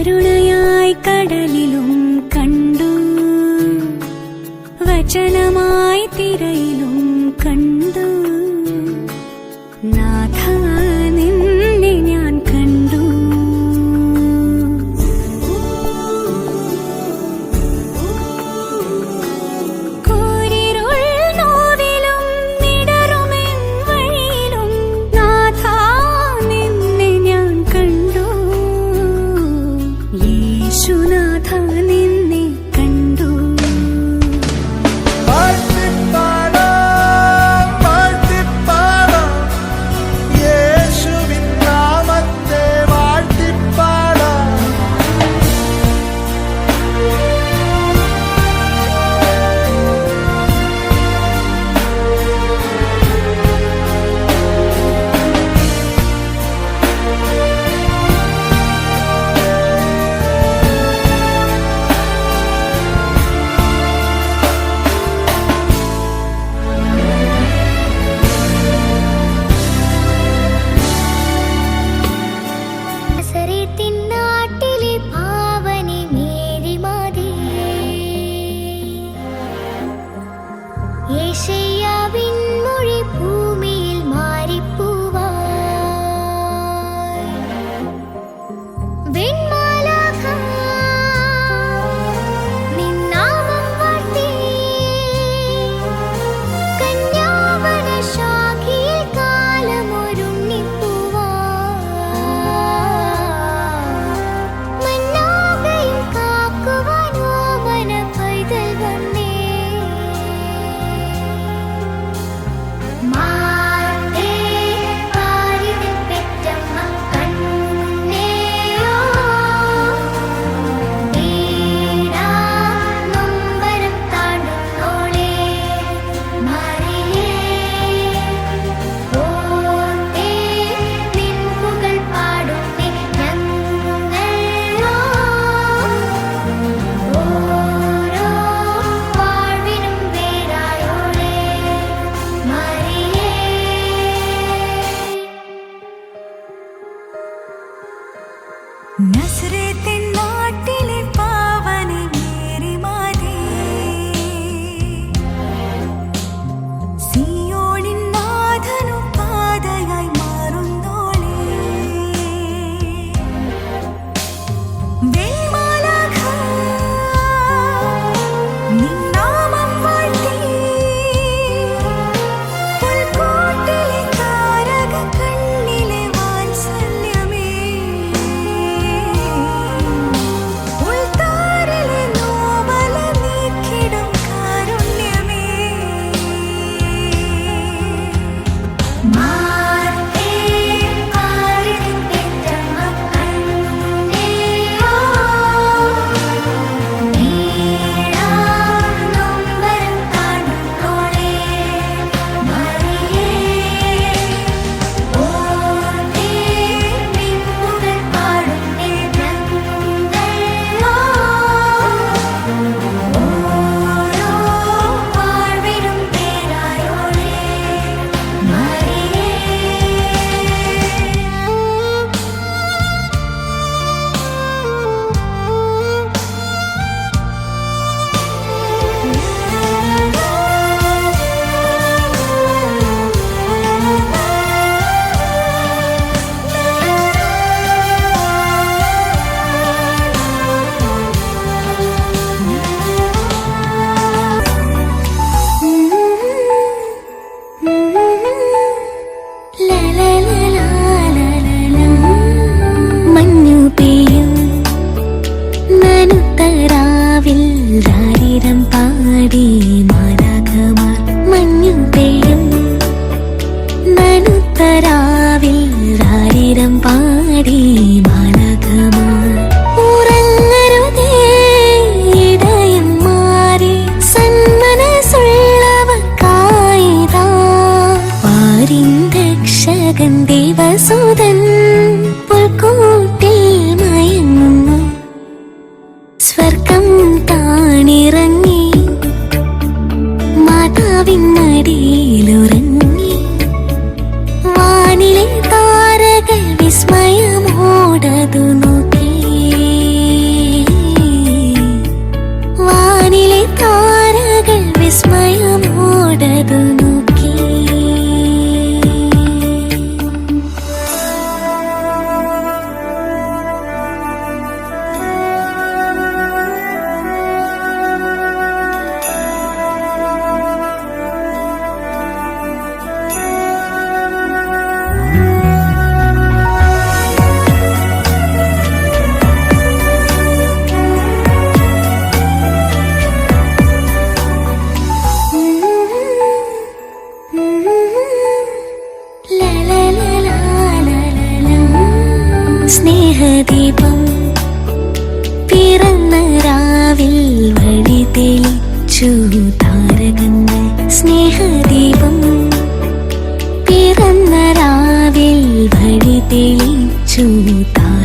കരുണയായി കടലിലും കണ്ടു, വചനമായി തിരയിലും കണ്ടു. നാഥ നിന്നെ ഞാൻ കണ്ടു. നസ്രത്തിൻ നാട്ടിലെ പാവനി മേരി മാതേ, സിയോനിൻ നാഥനു പാതയായി മാറുന്നോളേ. വെൺമാലാഖ നിൻ നാമം വാഴ്ത്തി, പുൽക്കൂട്ടിലെ താരക കണ്ണിലെ വാത്സല്യമേ, ഉൾത്താരിലെ നോവല നീക്കിടും കാരുണ്യമേ. മാർത്തേ പാരിതിൻ പെറ്റമ്മ കണ്ണേയോ, നീളാം നൊമ്പരം കാണുന്നോളേ മറിയേ. ഓർത്തേ നിൻപുകൾ പാടുന്നേ ഞങ്ങളോ, ഓരോ വാഴ്വിനും പേരായോളേ മറിയേ. മഞ്ഞു പെയ്യും നനുത്തരാവിൽ രാരിരം പാടി മാലാഖമാർ. മഞ്ഞു പെയ്യും നനുത്തരാവിൽ രാരിരം പാടി മാലാഖമാർ. ഉറങ്ങരുതേ ഇടയന്മാരെ, സന്മനസ്സുള്ളവർക്കായിതാ പാരിൻ രക്ഷകൻ ദേവസുതൻ പുൽക്കൂട്ടിൽ മയങ്ങുന്നു. സ്വർഗം താണിറങ്ങി മാതാവിൻ മടിയിലുറങ്ങി. വാനിലെ താരകൾ വിസ്മയമോടെ സ്നേഹദീപം പിറന്ന രാവിൽ വഴി തെളിച്ചു താരകങ്ങൾ. സ്നേഹദീപം പിറന്ന രാവിൽ വഴി തെളിച്ചു താരകങ്ങൾ.